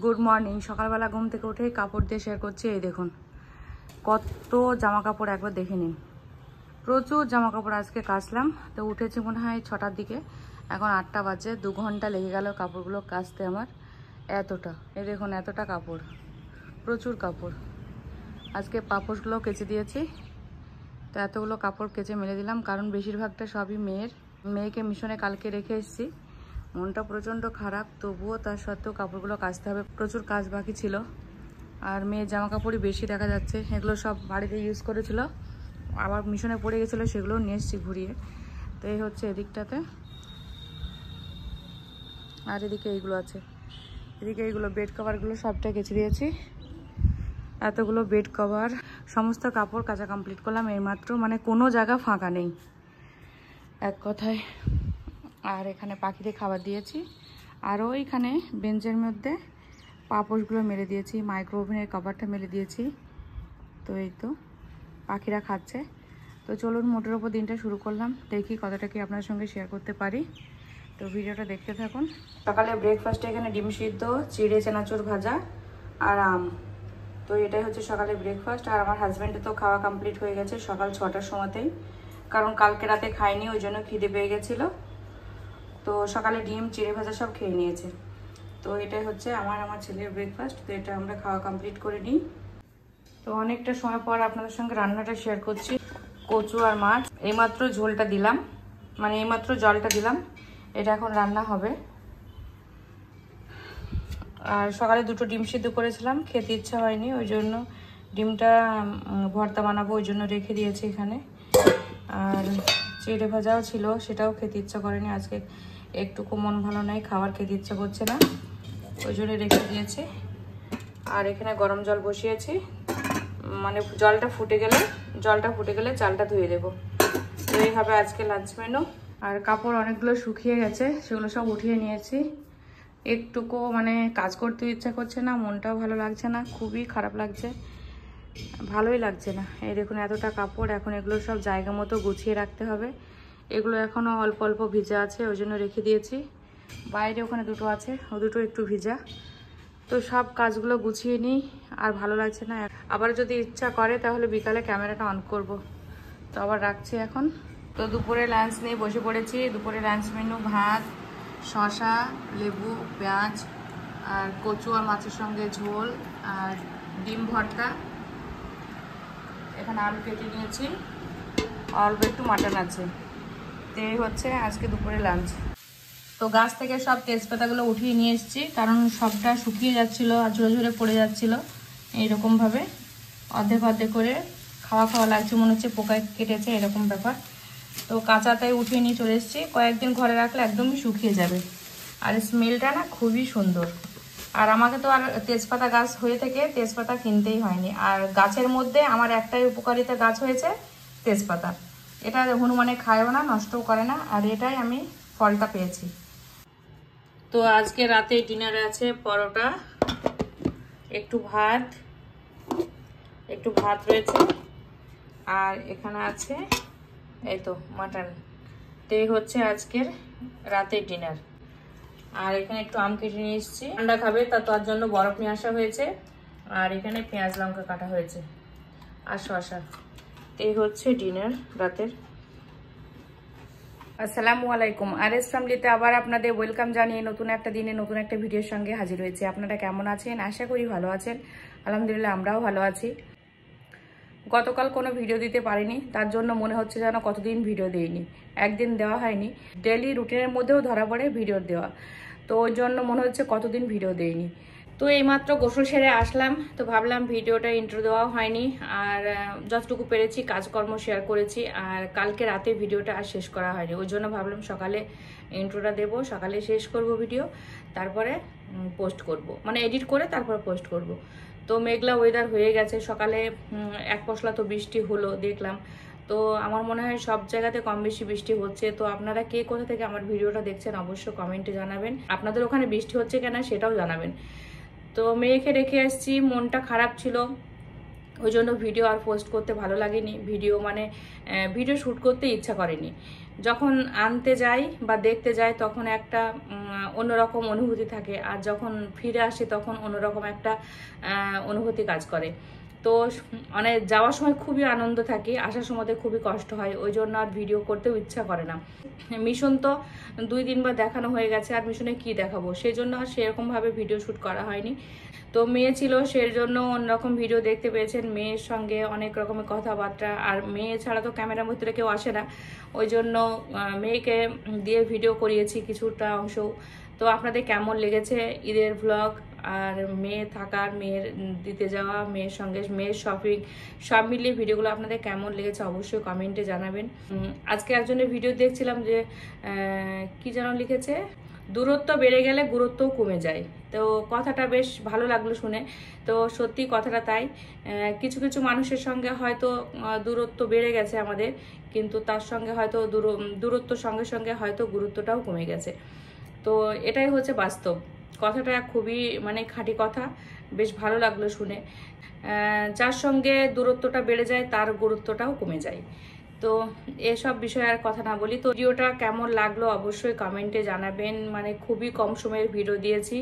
Good morning. সকালবেলা ঘুম থেকে উঠে কাপড় দিয়ে শেয়ার করছি। এই দেখুন কত জামা কাপড়, একবার দেখে নিন। প্রচুর জামা কাপড় আজকে কাচলাম। তো উঠেছি মনে হয় 6টার দিকে, এখন 8টা বাজে। 2 ঘন্টা লেগে গেল কাপড়গুলো কাচতে আমার। এতটা, এই দেখুন এতটা কাপড়, প্রচুর কাপড়। আজকে পাপোশগুলো কেচে দিয়েছি। তো এতগুলো কাপড় কেচে মেলে দিলাম, কারণ বেশিরভাগটা সবই মেয়েকে মিশনে কালকে রেখে এসেছি। মনটা প্রচণ্ড খারাপ, তবুও তার সত্ত্বেও কাপড়গুলো কাচতে হবে, প্রচুর কাজ বাকি ছিল। আর মেয়ের জামা কাপড়ই বেশি দেখা যাচ্ছে, এগুলো সব বাড়িতে ইউজ করেছিল, আবার মিশনে পড়ে গেছিলো, সেগুলো নিয়ে এসেছি ঘুরিয়ে। তো এই হচ্ছে এদিকটাতে, আর এদিকে এইগুলো আছে, এদিকে এইগুলো বেড কভারগুলো সবটা কেচে দিয়েছি। এতগুলো বেড কভার, সমস্ত কাপড় কাচা কমপ্লিট করলাম এইমাত্র, মানে কোনো জায়গা ফাঁকা নেই এক কথায়। আর এখানে পাখিদের খাবার দিয়েছি, আর ওইখানে বেঞ্চের মধ্যে পাপোশগুলো মেলে দিয়েছি, মাইক্রো ওভেনের কভারটা মেলে দিয়েছি। তো এই তো পাখিরা খাচ্ছে। তো চলুন মোটের ওপর দিনটা শুরু করলাম, দেখি কতটা কি আপনার সঙ্গে শেয়ার করতে পারি। তো ভিডিওটা দেখতে থাকুন। সকালে ব্রেকফাস্টে এখানে ডিম সিদ্ধ, চিড়ে চানাচুর ভাজা আর আম। তো এটাই হচ্ছে সকালে ব্রেকফাস্ট। আর আমার হাজব্যান্ডের তো খাওয়া কমপ্লিট হয়ে গেছে সকাল 6টার সময়তেই, কারণ কালকে রাতে খাইনি, ওই জন্য খিদে পেয়ে গেছিলো। তো সকালে ডিম চিড়ে ভাজা সব খেয়ে নিয়েছে। তো এটাই হচ্ছে আমার ছেলের ব্রেকফাস্ট। তো এটা আমরা খাওয়া কমপ্লিট করে নিই। তো অনেকটা সময় পর আপনাদের সঙ্গে রান্নাটা শেয়ার করছি। কচু আর মাছ, এইমাত্র ঝোলটা দিলাম, মানে এইমাত্র জলটা দিলাম, এটা এখন রান্না হবে। আর সকালে 2টো ডিম সিদ্ধ করেছিলাম, খেতে ইচ্ছা হয়নি, ওই জন্য ডিমটা ভর্তা বানাবো, ওই জন্য রেখে দিয়েছি এখানে। আর চিড়ে ভাজাও ছিল, সেটাও খেতে ইচ্ছা করেনি আজকে, একটুকু মন ভালো নেই, খাবার খেতে ইচ্ছা করছে না, ওই জন্য রেখে দিয়েছি। আর এখানে গরম জল বসিয়েছি, মানে জলটা ফুটে গেলে চালটা ধুয়ে দেবো। তো এইভাবে আজকে লাঞ্চ মেনু। আর কাপড় অনেকগুলো শুকিয়ে গেছে, সেগুলো সব উঠিয়ে নিয়েছি। একটুকু মানে কাজ করতে ইচ্ছা করছে না, মনটাও ভালো লাগছে না, খুবই খারাপ লাগছে, ভালোই লাগছে না। এই দেখুন এতটা কাপড়, এখন এগুলো সব জায়গা মতো গুছিয়ে রাখতে হবে। এগুলো এখনও অল্প অল্প ভিজা আছে, ওই জন্য রেখে দিয়েছি। বাইরে ওখানে 2টো আছে, ও 2টো একটু ভিজা। তো সব কাজগুলো গুছিয়ে নিই, আর ভালো লাগছে না। আবার যদি ইচ্ছা করে তাহলে বিকালে ক্যামেরাটা অন করব। তো আবার রাখছি এখন। তো দুপুরে লাঞ্চ নিয়ে বসে পড়েছি। দুপুরে লাঞ্চ মেনু ভাত, শসা, লেবু, পেঁয়াজ, আর কচু আর মাছের সঙ্গে ঝোল, আর ডিম ভর্তা। এখানে আলু কেটে নিয়েছি, অল্প একটু মাটন আছে। তো এই হচ্ছে আজকে দুপুরে লাঞ্চ। তো গাছ থেকে সব তেজপাতাগুলো উঠিয়ে নিয়ে এসেছি, কারণ সবটা শুকিয়ে যাচ্ছিলো আর ঝরে ঝরে পড়ে যাচ্ছিলো। এইরকমভাবে অর্ধেক অর্ধেক করে খাওয়া লাগছে, মনে হচ্ছে পোকায় কেটেছে, এরকম ব্যাপার। তো কাঁচাটাই উঠিয়ে নিয়ে চলে এসেছি, কয়েকদিন ঘরে রাখলে একদমই শুকিয়ে যাবে। আর স্মেলটা না খুবই সুন্দর। আর আমাকে তো আর তেজপাতা গাছ হয়ে থেকে তেজপাতা কিনতেই হয়নি। আর গাছের মধ্যে আমার একটাই উপকারিতা গাছ হয়েছে, তেজপাতা। এটা হনুমানে খায়ও না, নষ্টও করে না, আর এটাই আমি ফলটা পেয়েছি। তো আজকে রাতে ডিনারে আছে পরোটা, একটু ভাত রয়েছে, আর এখানে আছে এই তো মাটন। তো এই হচ্ছে আজকের রাতের ডিনার। আর এখানে একটু আম কেটে নিয়ে এসেছি, ঠান্ডা খাবে তার জন্য বরফ নিয়ে আসা হয়েছে। আর এখানে পেঁয়াজ লঙ্কা কাটা হয়েছে আর শসা। এই হচ্ছে ডিনার রাতের। আসসালামু আলাইকুম। আরএস ফ্যামিলিতে আবার আপনাদের ওয়েলকাম জানিয়ে নতুন একটা দিনে নতুন একটা ভিডিওর সঙ্গে হাজির হয়েছি। আপনারা কেমন আছেন? আশা করি ভালো আছেন। আলহামদুলিল্লাহ আমরাও ভালো আছি। গতকাল কোনো ভিডিও দিতে পারিনি, তার জন্য মনে হচ্ছে যেন কতদিন ভিডিও দেইনি, একদিন দেওয়া হয়নি। ডেলি রুটিনের মধ্যেও ধরা পড়ে ভিডিও দেওয়া, তো ওই জন্য মনে হচ্ছে কতদিন ভিডিও দেইনি। তো এইমাত্র গোসল সেরে আসলাম, তো ভাবলাম ভিডিওটা ইন্ট্রো দেওয়া হয়নি, আর যতটুকু পেরেছি কাজকর্ম শেয়ার করেছি। আর কালকে রাতে ভিডিওটা আর শেষ করা হয়নি, ওই জন্য ভাবলাম সকালে ইন্ট্রোটা দেবো, সকালে শেষ করব ভিডিও, তারপরে পোস্ট করব, মানে এডিট করে তারপরে পোস্ট করব। তো মেঘলা ওয়েদার হয়ে গেছে, সকালে এক পশলা তো বৃষ্টি হলো দেখলাম। তো আমার মনে হয় সব জায়গাতে কম বেশি বৃষ্টি হচ্ছে। তো আপনারা কে কোথা থেকে আমার ভিডিওটা দেখছেন অবশ্যই কমেন্টে জানাবেন, আপনাদের ওখানে বৃষ্টি হচ্ছে কিনা সেটাও জানাবেন। তো মেয়েকে রেখে আসছি, মনটা খারাপ ছিল, ওই জন্য ভিডিও আর পোস্ট করতে ভালো লাগেনি। ভিডিও শ্যুট করতে ইচ্ছা করেনি। যখন আনতে যাই বা দেখতে যাই তখন একটা অন্যরকম অনুভূতি থাকে, আর যখন ফিরে আসি তখন অন্যরকম একটা অনুভূতি কাজ করে। তো মানে যাওয়ার সময় খুবই আনন্দ থাকি, আসার সময় খুবই কষ্ট হয়, ওই জন্য আর ভিডিও করতেও ইচ্ছা করে না। মিশন তো 2-3 বার দেখানো হয়ে গেছে, আর মিশনে কি দেখাবো, সেই জন্য আর সেরকমভাবে ভিডিও শ্যুট করা হয়নি। তো মেয়ে ছিল, সেই জন্য অন্যরকম ভিডিও দেখতে পেয়েছেন, মেয়ের সঙ্গে অনেক রকমের কথাবার্তা, আর মেয়ে ছাড়া তো ক্যামেরার মধ্যে কেউ আসে না, ওই জন্য মেয়েকে দিয়ে ভিডিও করিয়েছি কিছুটা অংশ। তো আপনাদের কেমন লেগেছে ঈদের ব্লগ, আর মেয়ে থাকার, মেয়ের দিতে যাওয়া, মেয়ের সঙ্গে মেয়ের শপিং, সব মিলিয়ে ভিডিওগুলো আপনাদের কেমন লেগেছে অবশ্যই কমেন্টে জানাবেন। আজকে একজনের ভিডিও দেখছিলাম যে কি যেন লিখেছে, দূরত্ব বেড়ে গেলে গুরুত্বও কমে যায়। তো কথাটা বেশ ভালো লাগলো শুনে। তো সত্যি কথাটা তাই, কিছু কিছু মানুষের সঙ্গে হয়তো দূরত্ব বেড়ে গেছে আমাদের, কিন্তু তার সঙ্গে হয়তো দূরত্বর সঙ্গে সঙ্গে হয়তো গুরুত্বটাও কমে গেছে। তো এটাই হচ্ছে বাস্তব, কথাটা খুবই মানে খাঁটি কথা, বেশ ভালো লাগলো শুনে। যার সঙ্গে দূরত্বটা বেড়ে যায় তার গুরুত্বটাও কমে যায়। তো এসব বিষয়ে আর কথা না বলি, তো ভিডিওটা কেমন লাগলো অবশ্যই কমেন্টে জানাবেন। মানে খুবই কম সময়ের ভিডিও দিয়েছি,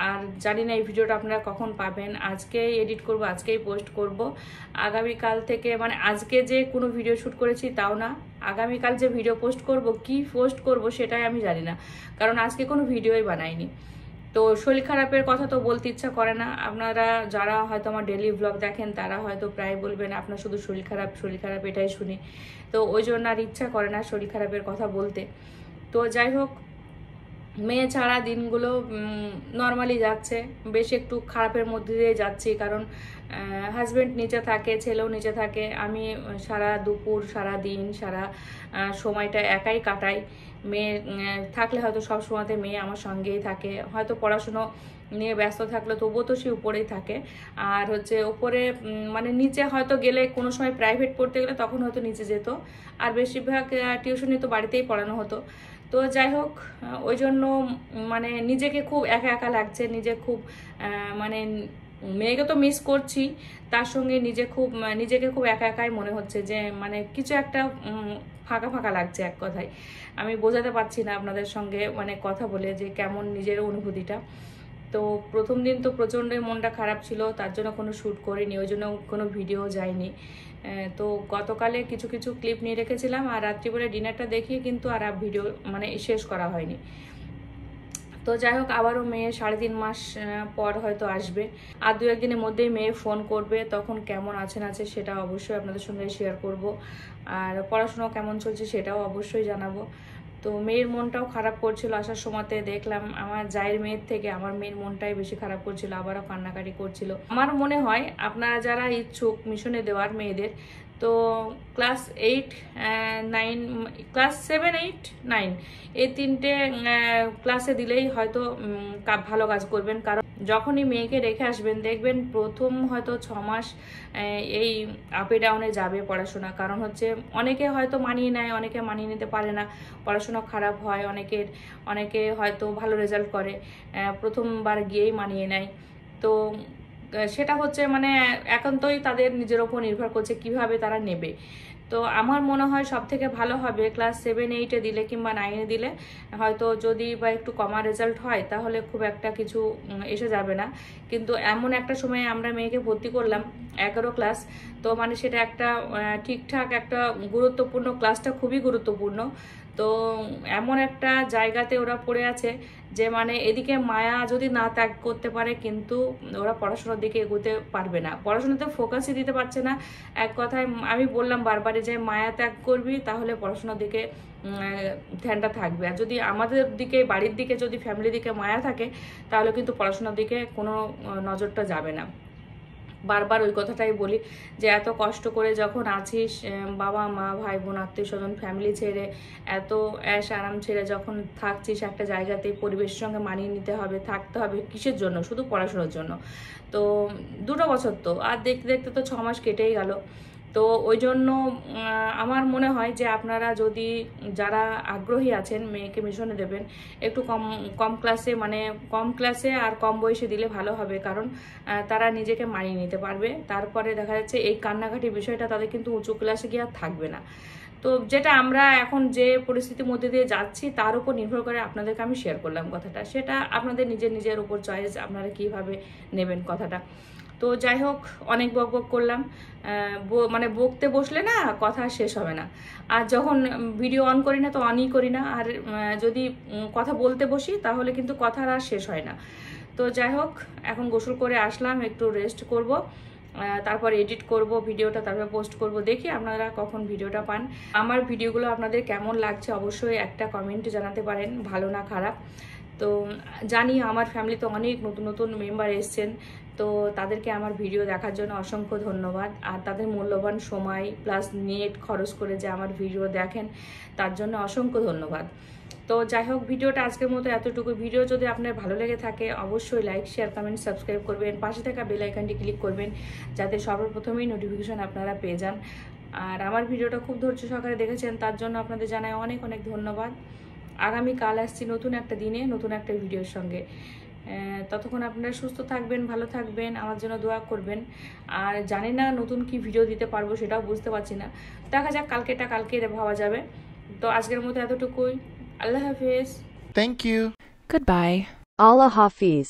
আর জানি না এই ভিডিওটা আপনারা কখন পাবেন। আজকেই এডিট করব, আজকেই পোস্ট করব। আগামীকাল থেকে, মানে আজকে যে কোনো ভিডিও শ্যুট করেছি তাও না, আগামীকাল যে ভিডিও পোস্ট করব, কি পোস্ট করব সেটাই আমি জানি না, কারণ আজকে কোনো ভিডিওই বানাইনি। তো শরীর খারাপের কথা তো বলতে ইচ্ছা করে না। আপনারা যারা হয়তো আমার ডেলি ব্লগ দেখেন তারা হয়তো প্রায় বলবেন আপনার শুধু শরীর খারাপ এটাই শুনি। তো ওই জন্য আর ইচ্ছা করে না শরীর খারাপের কথা বলতে। তো যাই হোক, মেয়ে ছাড়া দিনগুলো নর্মালি যাচ্ছে, বেশ একটু খারাপের মধ্যে দিয়ে যাচ্ছি, কারণ হাজব্যান্ড নিচে থাকে, ছেলেও নিচে থাকে, আমি সারা দুপুর সারা দিন সারা সময়টা একাই কাটাই। মেয়ে থাকলে হয়তো সব সময়তে মেয়ে আমার সঙ্গেই থাকে, হয়তো পড়াশুনো নিয়ে ব্যস্ত থাকলে তবুও তো সে উপরেই থাকে। আর হচ্ছে উপরে মানে নিচে হয়তো গেলে কোনো সময় প্রাইভেট পড়তে গেলে তখন হয়তো নিচে যেত, আর বেশিরভাগ টিউশনি তো বাড়িতেই পড়ানো হতো। তো যাই হোক, ওই জন্য মানে নিজেকে খুব একা একা লাগছে, নিজে খুব মানে মেয়েকে তো মিস করছি, তার সঙ্গে নিজেকে খুব একা একাই মনে হচ্ছে, যে মানে কিছু একটা ফাঁকা ফাঁকা লাগছে। এক কথায় আমি বোঝাতে পারছি না আপনাদের সঙ্গে মানে কথা বলে যে কেমন নিজের অনুভূতিটা। তো প্রথম দিন তো প্রচণ্ডই মনটা খারাপ ছিল, তার জন্য কোনো শ্যুট করিনি, ওই জন্য কোনো ভিডিও যায়নি। তো গতকালে কিছু কিছু ক্লিপ নিয়ে রেখেছিলাম, আর রাত্রিবেলা ডিনারটা দেখিয়ে কিন্তু আর ভিডিও মানে শেষ করা হয়নি। তো যাই হোক, আবারও মেয়ে 3.5 মাস পর হয়তো আসবে, আর 2-1 দিনের মধ্যেই মেয়ে ফোন করবে, তখন কেমন আছে সেটা অবশ্যই আপনাদের সঙ্গে শেয়ার করব, আর পড়াশোনা কেমন চলছে সেটাও অবশ্যই জানাবো। তো মেয়ের মনটাও খারাপ করছিল, আসার সময়তে দেখলাম আমার জায়ের মেয়ের থেকে আমার মেয়ের মনটাই বেশি খারাপ করছিল, আবারও কান্নাকাটি করছিল। আমার মনে হয় আপনারা যারা ইচ্ছুক মিশনে দেওয়ার মেয়েদের, তো ক্লাস 8, 9, ক্লাস 7, 8, 9 এই 3টে ক্লাসে দিলেই হয়তো ভালো কাজ করবেন। কারণ যখনই মেয়েকে রেখে আসবেন দেখবেন প্রথম হয়তো 6 মাস এই আপে ডাউনে যাবে পড়াশোনা, কারণ হচ্ছে অনেকে হয়তো মানিয়ে নেয়, অনেকে মানিয়ে নিতে পারে না, পড়াশোনা খারাপ হয় অনেকে হয়তো ভালো রেজাল্ট করে, প্রথমবার গিয়েই মানিয়ে নেয়। তো সেটা হচ্ছে মানে একান্তই তাদের নিজের ওপর নির্ভর করছে কিভাবে তারা নেবে। তো আমার মনে হয় সব থেকে ভালো হবে ক্লাস 7, 8-এ দিলে কিংবা 9-এ দিলে, হয়তো যদি বা একটু কমা রেজাল্ট হয় তাহলে খুব একটা কিছু এসে যাবে না। কিন্তু এমন একটা সময়ে আমরা মেয়েকে ভর্তি করলাম 11 ক্লাস, তো মানে সেটা একটা ঠিকঠাক একটা গুরুত্বপূর্ণ, ক্লাসটা খুবই গুরুত্বপূর্ণ। তো এমন একটা জায়গাতে ওরা পড়ে আছে যে মানে এদিকে মায়া যদি না ত্যাগ করতে পারে কিন্তু ওরা পড়াশোনার দিকে এগোতে পারবে না, পড়াশোনাতে ফোকাসই দিতে পারছে না। এক কথায় আমি বললাম বারবারই যে মায়া ত্যাগ করবি তাহলে পড়াশোনার দিকে ধ্যানটা থাকবে, আর যদি আমাদের দিকে বাড়ির দিকে যদি ফ্যামিলির দিকে মায়া থাকে তাহলে কিন্তু পড়াশোনার দিকে কোনো নজরটা যাবে না। বারবার ওই কথাটাই বলি যে এত কষ্ট করে যখন আছিস, বাবা মা ভাই বোন আত্মীয় স্বজন ফ্যামিলি ছেড়ে, এত অ্যাশ আরাম ছেড়ে যখন থাকছিস একটা জায়গাতে, পরিবেশের সঙ্গে মানিয়ে নিতে হবে, থাকতে হবে, কিসের জন্য? শুধু পড়াশোনার জন্য। তো 2 বছর তো, আর দেখতে দেখতে তো 6 মাস কেটেই গেল। তো ওই জন্য আমার মনে হয় যে আপনারা যদি যারা আগ্রহী আছেন মেয়েকে মিশনে দেবেন, একটু কম ক্লাসে, মানে কম ক্লাসে আর কম বয়সে দিলে ভালো হবে, কারণ তারা নিজেকে মানিয়ে নিতে পারবে। তারপরে দেখা যাচ্ছে এই কান্নাকাটি বিষয়টা তাদের কিন্তু উঁচু ক্লাসে গিয়ে আর থাকবে না। তো যেটা আমরা এখন যে পরিস্থিতির মধ্যে দিয়ে যাচ্ছি তার উপর নির্ভর করে আপনাদেরকে আমি শেয়ার করলাম কথাটা। সেটা আপনাদের নিজের উপর চয়েস, আপনারা কিভাবে নেবেন কথাটা। তো যাই হোক, অনেক বক করলাম। মানে বকতে বসলে না কথা শেষ হবে না। আর যখন ভিডিও অন করি না তো অনই করি না, আর যদি কথা বলতে বসি তাহলে কিন্তু কথা আর শেষ হয় না। তো যাই হোক, এখন গোসল করে আসলাম, একটু রেস্ট করব, তারপর এডিট করব ভিডিওটা, তারপর পোস্ট করব। দেখি আপনারা কখন ভিডিওটা পান। আমার ভিডিওগুলো আপনাদের কেমন লাগছে অবশ্যই একটা কমেন্টে জানাতে পারেন, ভালো না খারাপ। তো জানি আমার ফ্যামিলিতে অনেক নতুন মেম্বার এসছেন, তো তাদেরকে আমার ভিডিও দেখার জন্য অসংখ্য ধন্যবাদ। আর তাদের মূল্যবান সময় প্লাস নেট খরচ করে যে আমার ভিডিও দেখেন তার জন্য অসংখ্য ধন্যবাদ। তো যাই হোক, ভিডিওটা আজকের মতো এতটুকু। ভিডিও যদি আপনার ভালো লেগে থাকে অবশ্যই লাইক, শেয়ার, কমেন্ট, সাবস্ক্রাইব করবেন, পাশে থাকা বেল আইকনটি ক্লিক করবেন যাতে সর্বপ্রথমেই নোটিফিকেশন আপনারা পেয়ে যান। আর আমার ভিডিওটা খুব ধৈর্য সহকারে দেখেছেন তার জন্য আপনাদের জানাই অনেক ধন্যবাদ। আগামীকাল আসছি নতুন একটা দিনে নতুন একটা ভিডিওর সঙ্গে। ততক্ষণ আপনারা সুস্থ থাকবেন, ভালো থাকবেন, আমার জন্য দোয়া করবেন। আর জানি না নতুন কি ভিডিও দিতে পারবো সেটাও বুঝতে পারছি না, দেখা যাক, কালকে ভাবা যাবে। তো আজকের মতো এতটুকুই। আল্লাহ হাফিজ। Thank you. Goodbye. Allah Hafiz.